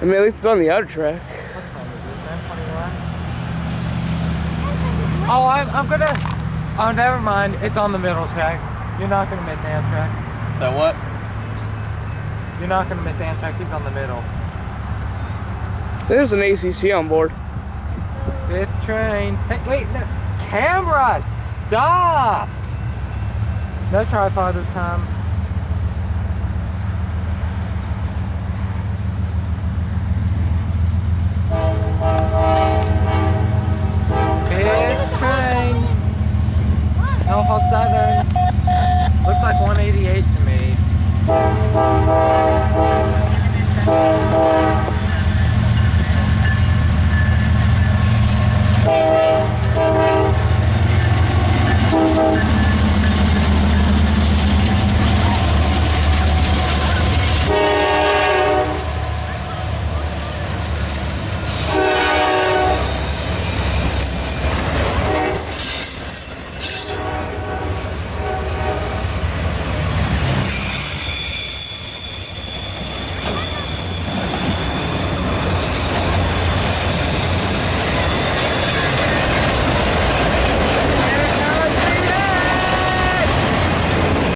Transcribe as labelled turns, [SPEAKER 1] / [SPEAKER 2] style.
[SPEAKER 1] I mean, at least it's on the outer track.
[SPEAKER 2] What time is it? 9:21. Oh, I'm gonna. Oh, never mind. It's on the middle track. You're not gonna miss Amtrak.
[SPEAKER 3] So what?
[SPEAKER 2] You're not gonna miss Amtrak. He's on the middle.
[SPEAKER 1] There's an ACC on board.
[SPEAKER 2] Fifth train. Hey, wait, no, camera! Stop! No tripod this time.